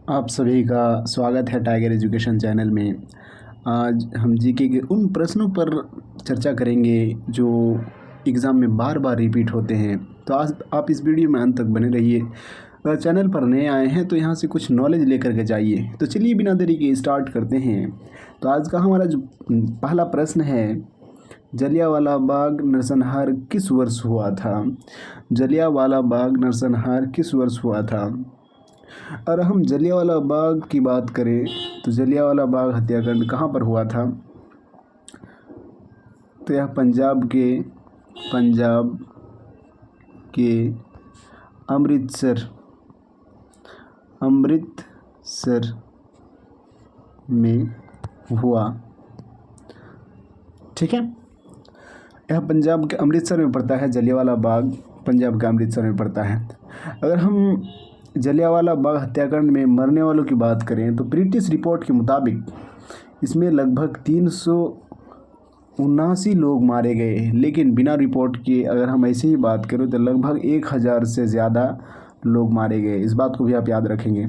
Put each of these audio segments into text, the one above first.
आप सभी का स्वागत है टाइगर एजुकेशन चैनल में। आज हम जीके के उन प्रश्नों पर चर्चा करेंगे जो एग्ज़ाम में बार बार रिपीट होते हैं। तो आज आप इस वीडियो में अंत तक बने रहिए। अगर चैनल पर नए आए हैं तो यहाँ से कुछ नॉलेज लेकर के जाइए। तो चलिए बिना देरी के स्टार्ट करते हैं। तो आज का हमारा जो पहला प्रश्न है, जलियांवाला बाग नरसंहार किस वर्ष हुआ था? जलियांवाला बाग नरसंहार किस वर्ष हुआ था? और हम जलियांवाला बाग की बात करें तो जलियांवाला बाग हत्याकांड कहाँ पर हुआ था? तो यह पंजाब के अमृतसर में हुआ। ठीक है, यह पंजाब के अमृतसर में पड़ता है। जलियांवाला बाग पंजाब के अमृतसर में पड़ता है। अगर हम जलियांवाला बाग हत्याकांड में मरने वालों की बात करें तो ब्रिटिश रिपोर्ट के मुताबिक इसमें लगभग 379 लोग मारे गए, लेकिन बिना रिपोर्ट के अगर हम ऐसे ही बात करें तो लगभग 1000 से ज़्यादा लोग मारे गए। इस बात को भी आप याद रखेंगे।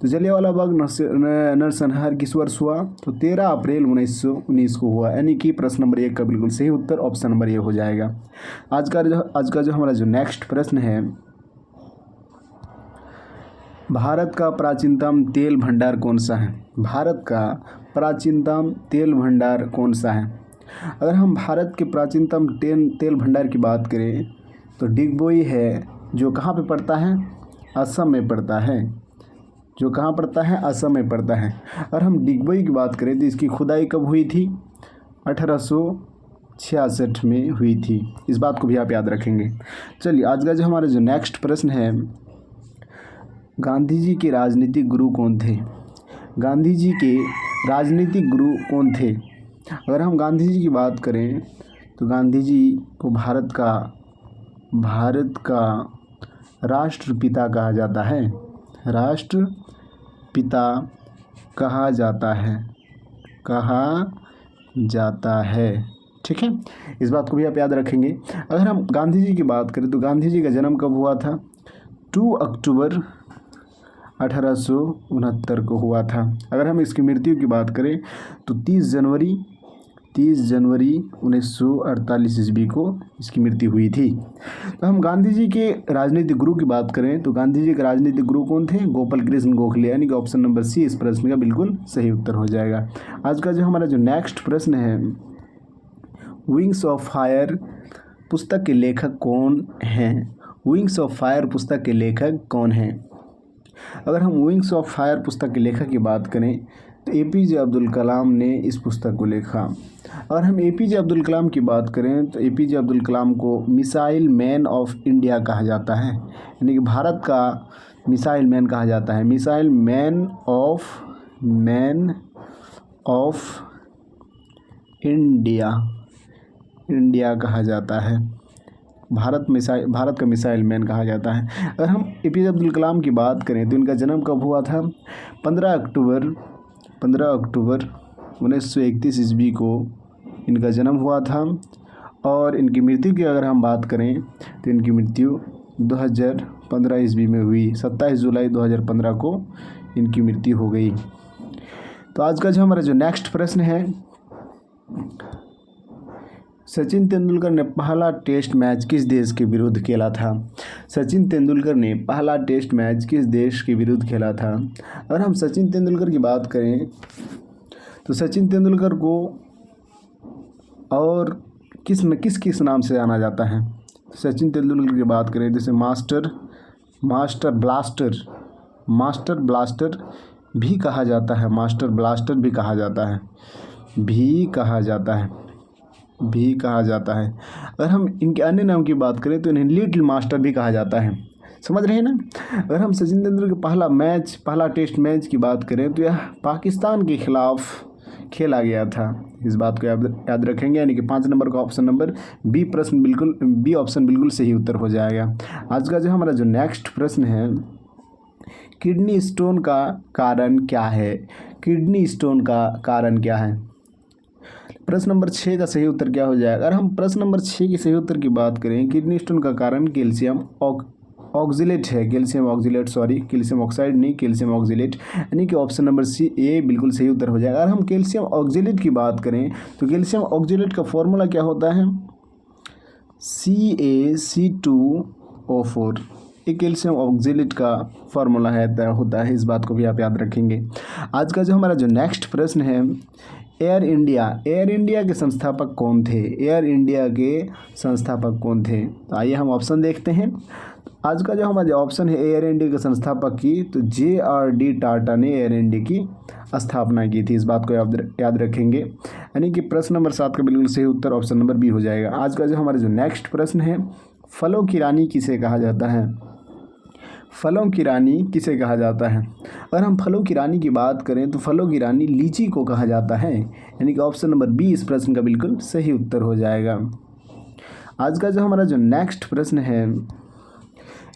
तो जलियांवाला बाग नरसंहार किस वर्ष हुआ? तो 13 अप्रैल 1919 को हुआ, यानी कि प्रश्न नंबर 1 का बिल्कुल सही उत्तर ऑप्शन नंबर ए हो जाएगा। आज का जो हमारा जो नेक्स्ट प्रश्न है, भारत का प्राचीनतम तेल भंडार कौन सा है? भारत का प्राचीनतम तेल भंडार कौन सा है? अगर हम भारत के प्राचीनतम तेल भंडार की बात करें तो डिगबोई है, जो कहाँ पे पड़ता है? असम में पड़ता है। जो कहाँ पड़ता है? असम में पड़ता है। अगर हम डिगबोई की बात करें तो इसकी खुदाई कब हुई थी? 1866 में हुई थी। इस बात को भी आप याद रखेंगे। चलिए आज का जो हमारा जो नेक्स्ट प्रश्न है, गांधी जी के राजनीतिक गुरु कौन थे? गांधी जी के राजनीतिक गुरु कौन थे? अगर हम गांधी जी की बात करें तो गांधी जी को भारत का राष्ट्रपिता कहा जाता है। राष्ट्रपिता कहा जाता है। ठीक है, इस बात को भी आप याद रखेंगे। अगर हम गांधी जी की बात करें तो गांधी जी का जन्म कब हुआ था? 2 अक्टूबर 1869 को हुआ था। अगर हम इसकी मृत्यु की बात करें तो 30 जनवरी 1948 ईस्वी को इसकी मृत्यु हुई थी। तो हम गांधी जी के राजनीतिक गुरु की बात करें तो गांधी जी के राजनीतिक गुरु कौन थे? गोपाल कृष्ण गोखले, यानी कि ऑप्शन नंबर सी इस प्रश्न का बिल्कुल सही उत्तर हो जाएगा। आज का जो हमारा जो नेक्स्ट प्रश्न है, विंग्स ऑफ फायर पुस्तक के लेखक कौन हैं? विंग्स ऑफ फायर पुस्तक के लेखक कौन हैं? अगर हम विंग्स ऑफ फायर पुस्तक के लेखक की बात करें तो एपीजे अब्दुल कलाम ने इस पुस्तक को लिखा। अगर हम एपीजे अब्दुल कलाम की बात करें तो एपीजे अब्दुल कलाम को मिसाइल मैन ऑफ इंडिया कहा जाता है, यानी कि भारत का मिसाइल मैन कहा जाता है। मिसाइल मैन ऑफ इंडिया कहा जाता है। भारत का मिसाइल मैन कहा जाता है। अगर हम एपीजे अब्दुल कलाम की बात करें तो इनका जन्म कब हुआ था? 15 अक्टूबर 1931 ईस्वी को इनका जन्म हुआ था। और इनकी मृत्यु की अगर हम बात करें तो इनकी मृत्यु 2015 ईस्वी में हुई। 27 जुलाई 2015 को इनकी मृत्यु हो गई। तो आज का जो हमारा जो नेक्स्ट प्रश्न है, सचिन तेंदुलकर ने पहला टेस्ट मैच किस देश के विरुद्ध खेला था? सचिन तेंदुलकर ने पहला टेस्ट मैच किस देश के विरुद्ध खेला था? अगर हम सचिन तेंदुलकर की बात करें तो सचिन तेंदुलकर को और किस नाम से जाना जाता है? सचिन तेंदुलकर की बात करें जैसे मास्टर ब्लास्टर भी कहा जाता है। मास्टर ब्लास्टर भी कहा जाता है। अगर हम इनके अन्य नाम की बात करें तो इन्हें लिटिल मास्टर भी कहा जाता है। समझ रहे हैं ना? अगर हम सचिन तेंदुलकर के पहला टेस्ट मैच की बात करें तो यह पाकिस्तान के खिलाफ खेला गया था। इस बात को याद रखेंगे, यानी कि 5 नंबर का ऑप्शन नंबर बी ऑप्शन बिल्कुल सही उत्तर हो जाएगा। आज का जो हमारा जो नेक्स्ट प्रश्न है, किडनी स्टोन का कारण क्या है? किडनी स्टोन का कारण क्या है? प्रश्न नंबर 6 का सही उत्तर क्या हो जाएगा? अगर हम प्रश्न नंबर 6 के सही उत्तर की बात करें, किडनी स्टोन का कारण कैल्शियम ऑक्जिलेट है, calcium oxalate, sorry calcium oxide नहीं, कैल्शियम ऑक्जिलेट, यानी कि ऑप्शन नंबर सी ए बिल्कुल सही उत्तर हो जाएगा। अगर हम कैल्शियम ऑक्जिलेट की बात करें तो कैल्शियम ऑक्जिलेट का फॉर्मूला क्या होता है, CaC2O4, ये कैल्शियम ऑक्जिलेट का फॉर्मूला होता है, इस बात को भी आप याद रखेंगे। आज का जो हमारा जो नेक्स्ट प्रश्न है, एयर इंडिया के संस्थापक कौन थे, एयर इंडिया के संस्थापक कौन थे, तो आइए हम ऑप्शन देखते हैं। आज का जो हमारा ऑप्शन है एयर इंडिया के संस्थापक की, तो JRD टाटा ने एयर इंडिया की स्थापना की थी, इस बात को याद रखेंगे। यानी कि प्रश्न नंबर 7 का बिल्कुल सही उत्तर ऑप्शन नंबर बी हो जाएगा। आज का जो हमारा जो नेक्स्ट प्रश्न है, फलों की रानी किसे कहा जाता है, फलों की रानी किसे कहा जाता है। अगर हम फलों की रानी की बात करें तो फलों की रानी लीची को कहा जाता है, यानी कि ऑप्शन नंबर बी इस प्रश्न का बिल्कुल सही उत्तर हो जाएगा। आज का जो हमारा जो नेक्स्ट प्रश्न है,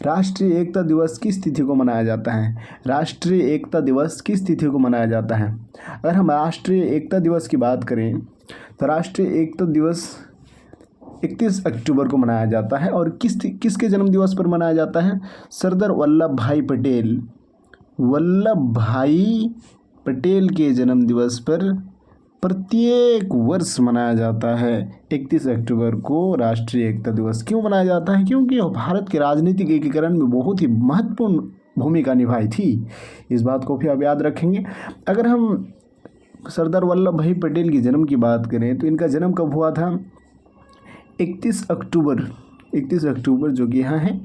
राष्ट्रीय एकता दिवस किस तिथि को मनाया जाता है, राष्ट्रीय एकता दिवस किस तिथि को मनाया जाता है। अगर हम राष्ट्रीय एकता दिवस की बात करें तो राष्ट्रीय एकता दिवस 31 अक्टूबर को मनाया जाता है, और किसके जन्म दिवस पर मनाया जाता है, सरदार वल्लभ भाई पटेल के जन्म दिवस पर प्रत्येक वर्ष मनाया जाता है 31 अक्टूबर को राष्ट्रीय एकता दिवस। क्यों मनाया जाता है, क्योंकि भारत के राजनीतिक एकीकरण में बहुत ही महत्वपूर्ण भूमिका निभाई थी, इस बात को भी आप याद रखेंगे। अगर हम सरदार वल्लभ भाई पटेल की जन्म की बात करें तो इनका जन्म कब हुआ था, 31 अक्टूबर जो कि यहाँ है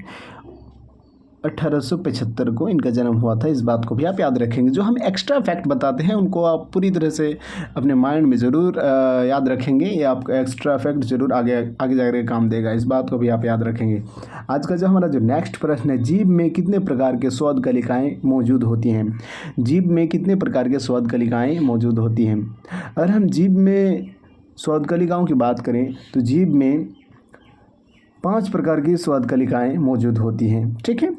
1875 को इनका जन्म हुआ था, इस बात को भी आप याद रखेंगे। जो हम एक्स्ट्रा फैक्ट बताते हैं उनको आप पूरी तरह से अपने माइंड में ज़रूर याद रखेंगे, ये आपका एक्स्ट्रा फैक्ट जरूर आगे जाकर काम देगा, इस बात को भी आप याद रखेंगे। आज का जो हमारा जो नेक्स्ट प्रश्न है, जीभ में कितने प्रकार के स्वाद कलिकाएँ मौजूद होती हैं, जीभ में कितने प्रकार के स्वाद कलिकाएँ मौजूद होती हैं। अगर हम जीभ में स्वाद कलिकाओं की बात करें तो जीभ में 5 प्रकार की स्वाद कलिकाएँ मौजूद होती हैं, ठीक है।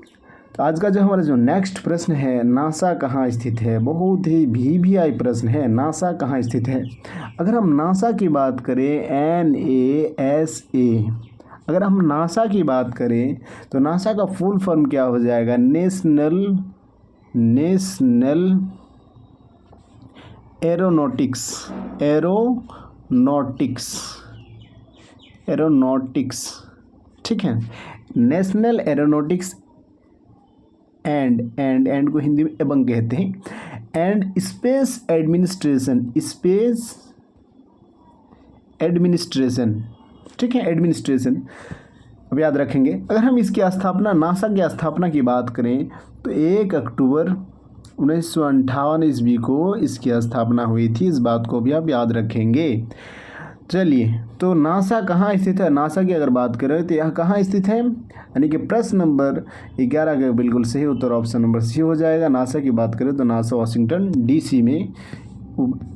तो आज का जो हमारा जो नेक्स्ट प्रश्न है, नासा कहाँ स्थित है, बहुत ही VVI प्रश्न है, नासा कहाँ स्थित है। अगर हम नासा की बात करें NASA, अगर हम नासा की बात करें तो नासा का फुल फॉर्म क्या हो जाएगा, नेशनल एरोनॉटिक्स, ठीक है, नेशनल एरोनॉटिक्स एंड को हिंदी में एवं कहते हैं, एंड स्पेस एडमिनिस्ट्रेशन, ठीक है, एडमिनिस्ट्रेशन अब याद रखेंगे। अगर हम इसकी स्थापना, नासा की स्थापना की बात करें तो 1 अक्टूबर 1958 ईस्वी को इसकी स्थापना हुई थी, इस बात को भी आप याद रखेंगे। चलिए, तो नासा कहाँ स्थित है, नासा की अगर बात करें तो यह कहाँ स्थित है, यानी कि प्रश्न नंबर 11 का बिल्कुल सही उत्तर ऑप्शन नंबर सी हो जाएगा। नासा की बात करें तो नासा वाशिंगटन DC में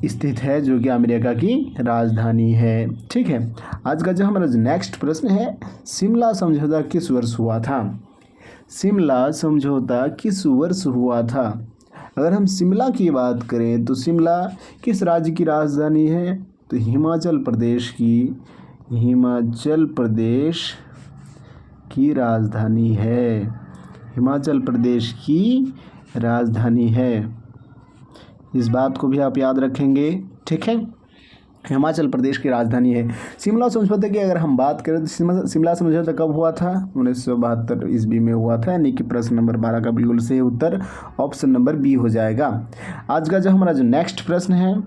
स्थित है, जो कि अमेरिका की राजधानी है, ठीक है। आज का जो हमारा नेक्स्ट प्रश्न है, शिमला समझौता किस वर्ष हुआ था, शिमला समझौता किस वर्ष हुआ था। अगर हम शिमला की बात करें तो शिमला किस राज्य की राजधानी है, तो हिमाचल प्रदेश की राजधानी है, हिमाचल प्रदेश की राजधानी है, इस बात को भी आप याद रखेंगे, ठीक है, हिमाचल प्रदेश की राजधानी है। शिमला समझौते की अगर हम बात करें तो शिमला समझौता कब हुआ था, 1972 ईस्वी में हुआ था, यानी कि प्रश्न नंबर 12 का बिल्कुल सही उत्तर ऑप्शन नंबर बी हो जाएगा। आज का जो हमारा जो नेक्स्ट प्रश्न है,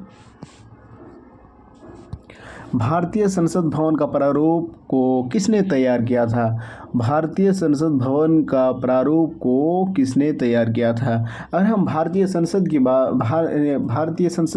भारतीय संसद भवन का प्रारूप को किसने तैयार किया था, भारतीय संसद भवन का प्रारूप को किसने तैयार किया था। अगर हम भारतीय संसद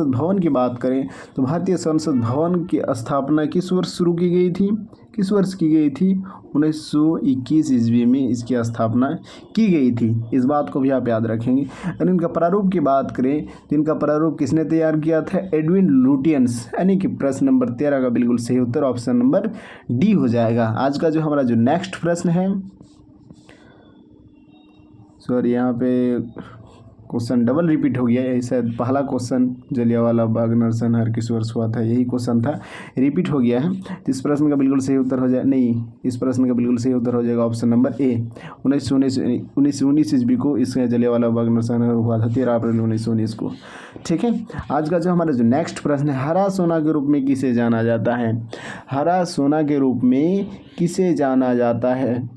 भवन की बात करें तो भारतीय संसद भवन की स्थापना किस वर्ष शुरू की गई थी, किस वर्ष की गई थी, 1921 ईस्वी में इसकी स्थापना की गई थी, इस बात को भी आप याद रखेंगे। अगर इनका प्रारूप की बात करें तो इनका प्रारूप किसने तैयार किया था, एडविन लुटियंस, यानी कि प्रश्न नंबर 13 का बिल्कुल सही उत्तर ऑप्शन नंबर डी हो जाएगा। आज का जो हमारा जो नेक्स्ट प्रश्न है, सॉरी यहाँ पे क्वेश्चन डबल रिपीट हो गया है, शायद पहला क्वेश्चन जलियांवाला बाग नरसंहार किस वर्ष हुआ था यही क्वेश्चन था, रिपीट हो गया है। तो इस प्रश्न का बिल्कुल सही उत्तर हो जाए, नहीं, इस प्रश्न का बिल्कुल सही उत्तर हो जाएगा ऑप्शन नंबर ए, 1919 ईस्वी को इसका जलियांवाला बाग नरसंहार हुआ था, 13 अप्रैल 1919 को। ठीक है, आज का जो हमारा जो नेक्स्ट प्रश्न है, हरा सोना के रूप में किसे जाना जाता है? हरा सोना के रूप में किसे जाना जाता है?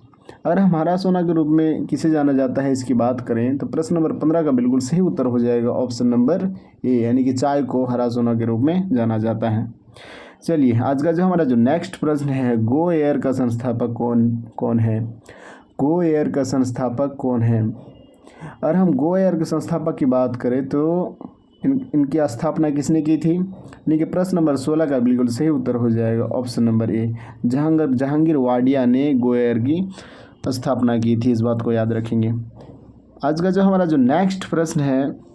अगर हम हरा सोना के रूप में किसे जाना जाता है इसकी बात करें तो प्रश्न नंबर 15 का बिल्कुल सही उत्तर हो जाएगा ऑप्शन नंबर ए, यानी कि चाय को हरा सोना के रूप में जाना जाता है। चलिए, आज का जो हमारा जो नेक्स्ट प्रश्न है, गो एयर का संस्थापक कौन है? गो एयर का संस्थापक कौन है? अगर हम गो एयर के संस्थापक की बात करें तो इनकी स्थापना किसने की थी? यानी कि प्रश्न नंबर 16 का बिल्कुल सही उत्तर हो जाएगा option number A, Jahangir Wadia ने गो एयर की स्थापना की थी, इस बात को याद रखेंगे। आज का जो हमारा जो नेक्स्ट प्रश्न है,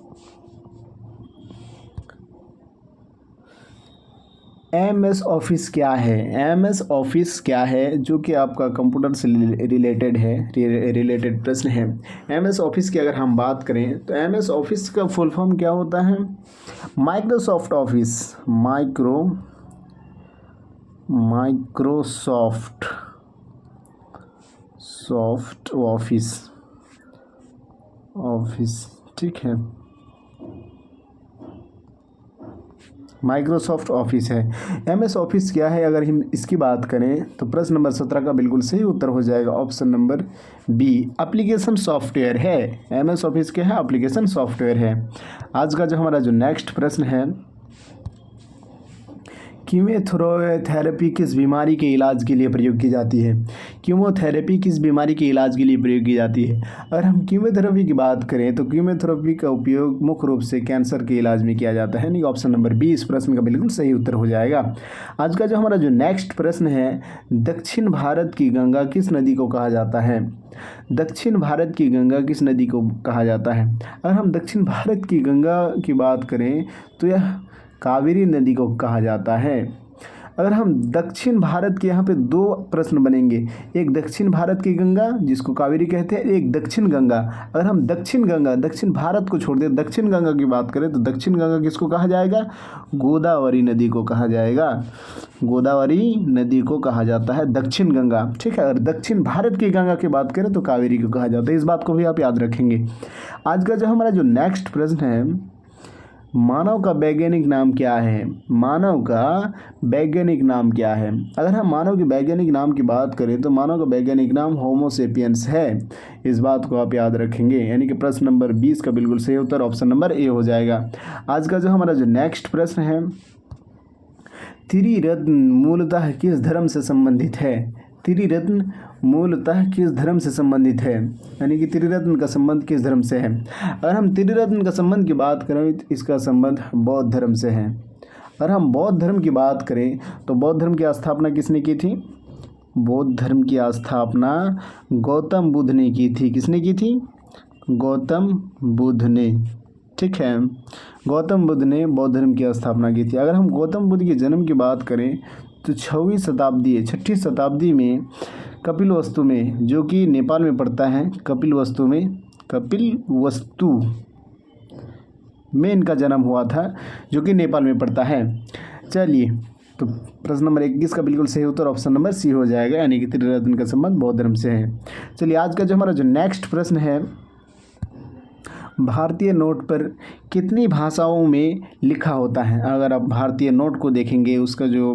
एमएस ऑफिस क्या है? एमएस ऑफिस क्या है, जो कि आपका कंप्यूटर से रिलेटेड है, रिलेटेड प्रश्न है। एमएस ऑफिस की अगर हम बात करें तो एमएस ऑफिस का फुल फॉर्म क्या होता है? माइक्रोसॉफ्ट ऑफिस, माइक्रोसॉफ्ट ऑफिस, ठीक है, माइक्रोसॉफ्ट ऑफिस है। एमएस ऑफिस क्या है अगर हम इसकी बात करें तो प्रश्न नंबर 17 का बिल्कुल सही उत्तर हो जाएगा option number B, application software है। एमएस ऑफिस क्या है? एप्लीकेशन सॉफ्टवेयर है। आज का जो हमारा जो नेक्स्ट प्रश्न है, कीमोथेरेपी किस बीमारी के इलाज के लिए प्रयोग की जाती है? कीमोथेरेपी किस बीमारी के इलाज के लिए प्रयोग की जाती है? अगर हम कीमोथेरेपी की बात करें तो कीमोथेरेपी का उपयोग मुख्य रूप से कैंसर के इलाज में किया जाता है, यानी ऑप्शन नंबर बी इस प्रश्न का बिल्कुल सही उत्तर हो जाएगा। आज का जो हमारा जो नेक्स्ट प्रश्न है, दक्षिण भारत की गंगा किस नदी को कहा जाता है? दक्षिण भारत की गंगा किस नदी को कहा जाता है? अगर हम दक्षिण भारत की गंगा की बात करें तो यह कावेरी नदी को कहा जाता है। अगर हम दक्षिण भारत के, यहाँ पे दो प्रश्न बनेंगे, एक दक्षिण भारत की गंगा जिसको कावेरी कहते हैं, एक दक्षिण गंगा। अगर हम दक्षिण गंगा, दक्षिण भारत को छोड़ दें, दक्षिण गंगा की बात करें तो दक्षिण गंगा किसको कहा जाएगा? गोदावरी नदी को कहा जाएगा, गोदावरी नदी को कहा जाता है दक्षिण गंगा। ठीक है, अगर दक्षिण भारत की गंगा की बात करें तो कावेरी को कहा जाता है, इस बात को भी आप याद रखेंगे। आज का जो हमारा जो नेक्स्ट प्रश्न है, मानव का वैज्ञानिक नाम क्या है? मानव का वैज्ञानिक नाम क्या है? अगर हम मानव के वैज्ञानिक नाम की बात करें तो मानव का वैज्ञानिक नाम होमो सेपियंस है, इस बात को आप याद रखेंगे, यानी कि प्रश्न नंबर 20 का बिल्कुल सही उत्तर ऑप्शन नंबर ए हो जाएगा। आज का जो हमारा जो नेक्स्ट प्रश्न है, त्रिरत्न मूलतः किस धर्म से संबंधित है? त्रिरत्न मूलतः किस धर्म से संबंधित है, यानी कि त्रिरत्न का संबंध किस धर्म से है? अगर हम त्रिरत्न का संबंध की बात करें तो इसका संबंध बौद्ध धर्म से है। अगर हम बौद्ध धर्म की बात करें तो बौद्ध धर्म की स्थापना किसने की थी? बौद्ध धर्म की स्थापना गौतम बुद्ध ने की थी। किसने की थी? गौतम बुद्ध ने। ठीक है, गौतम बुद्ध ने बौद्ध धर्म की स्थापना की थी। अगर हम गौतम बुद्ध के जन्म की बात करें तो 6वीं शताब्दी में कपिलवस्तु में, जो कि नेपाल में पड़ता है, कपिलवस्तु में इनका जन्म हुआ था, जो कि नेपाल में पड़ता है। चलिए, तो प्रश्न नंबर 21 का बिल्कुल सही उत्तर ऑप्शन नंबर सी हो जाएगा, यानी कि त्रिरत्न का संबंध बौद्ध धर्म से है। चलिए, आज का जो हमारा जो नेक्स्ट प्रश्न है, भारतीय नोट पर कितनी भाषाओं में लिखा होता है? अगर आप भारतीय नोट को देखेंगे, उसका जो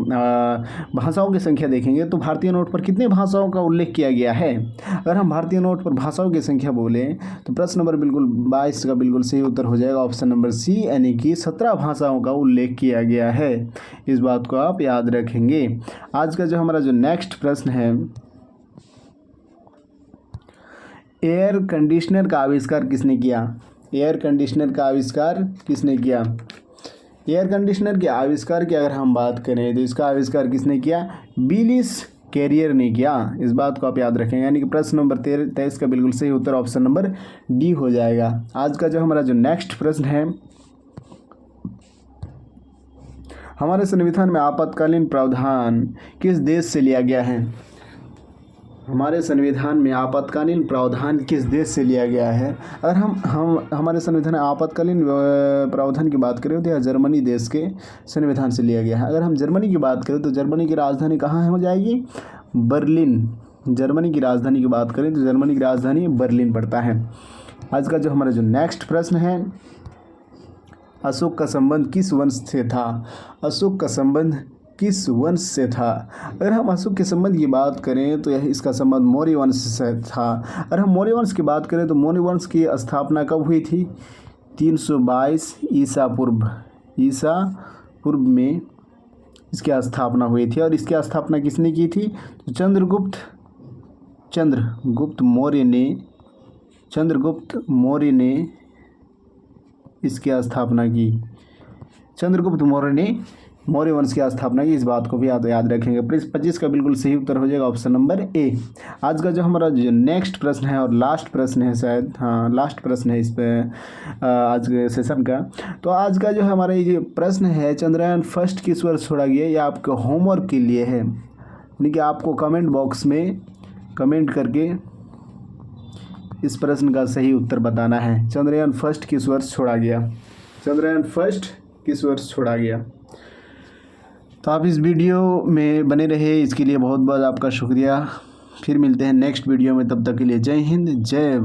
भाषाओं की संख्या देखेंगे तो भारतीय नोट पर कितनी भाषाओं का उल्लेख किया गया है? अगर हम भारतीय नोट पर भाषाओं की संख्या बोलें तो प्रश्न नंबर बिल्कुल 22 का बिल्कुल सही उत्तर हो जाएगा ऑप्शन नंबर सी, यानी कि 17 भाषाओं का उल्लेख किया गया है, इस बात को आप याद रखेंगे। आज का जो हमारा जो नेक्स्ट प्रश्न है, एयर कंडीशनर का आविष्कार किसने किया? एयर कंडीशनर का आविष्कार किसने किया? एयर कंडीशनर के आविष्कार की अगर हम बात करें तो इसका आविष्कार किसने किया? विलिस कैरियर ने किया, इस बात को आप याद रखेंगे, यानी कि प्रश्न नंबर 23 का बिल्कुल सही उत्तर ऑप्शन नंबर डी हो जाएगा। आज का जो हमारा जो नेक्स्ट प्रश्न है, हमारे संविधान में आपातकालीन प्रावधान किस देश से लिया गया है? हमारे संविधान में आपातकालीन प्रावधान किस देश से लिया गया है? अगर हम हमारे संविधान में आपातकालीन प्रावधान की बात करें तो यह जर्मनी देश के संविधान से लिया गया है। अगर हम जर्मनी की बात करें तो जर्मनी की राजधानी कहाँ हो जाएगी? बर्लिन। जर्मनी की राजधानी की बात करें तो जर्मनी की राजधानी बर्लिन पड़ता है। आज का जो हमारा जो नेक्स्ट प्रश्न है, अशोक का संबंध किस वंश से था? अशोक का संबंध किस वंश से था? अगर हम अशोक के संबंध की बात करें तो यह इसका संबंध मौर्य वंश से था। अगर हम मौर्य वंश की बात करें तो मौर्य वंश की स्थापना कब हुई थी? 322 ईसा पूर्व में इसकी स्थापना हुई थी। और इसकी स्थापना किसने की थी? तो चंद्रगुप्त मौर्य ने इसकी स्थापना की। चंद्रगुप्त मौर्य ने मौर्य वंश की स्थापना की। इस बात को भी याद रखेंगे। 25 का बिल्कुल सही उत्तर हो जाएगा ऑप्शन नंबर ए। आज का जो हमारा जो नेक्स्ट प्रश्न है और लास्ट प्रश्न है, शायद हाँ लास्ट प्रश्न है इस पर आज के सेशन का। तो आज का जो हमारा ये प्रश्न है, चंद्रयान फर्स्ट किस वर्ष छोड़ा गया, ये आपके होमवर्क के लिए है। यानी कि आपको कमेंट बॉक्स में कमेंट करके इस प्रश्न का सही उत्तर बताना है। चंद्रयान फर्स्ट किस वर्ष छोड़ा गया? चंद्रयान फर्स्ट किस वर्ष छोड़ा गया? तो आप इस वीडियो में बने रहे, इसके लिए बहुत बहुत आपका शुक्रिया। फिर मिलते हैं नेक्स्ट वीडियो में, तब तक के लिए जय हिंद जय भारत।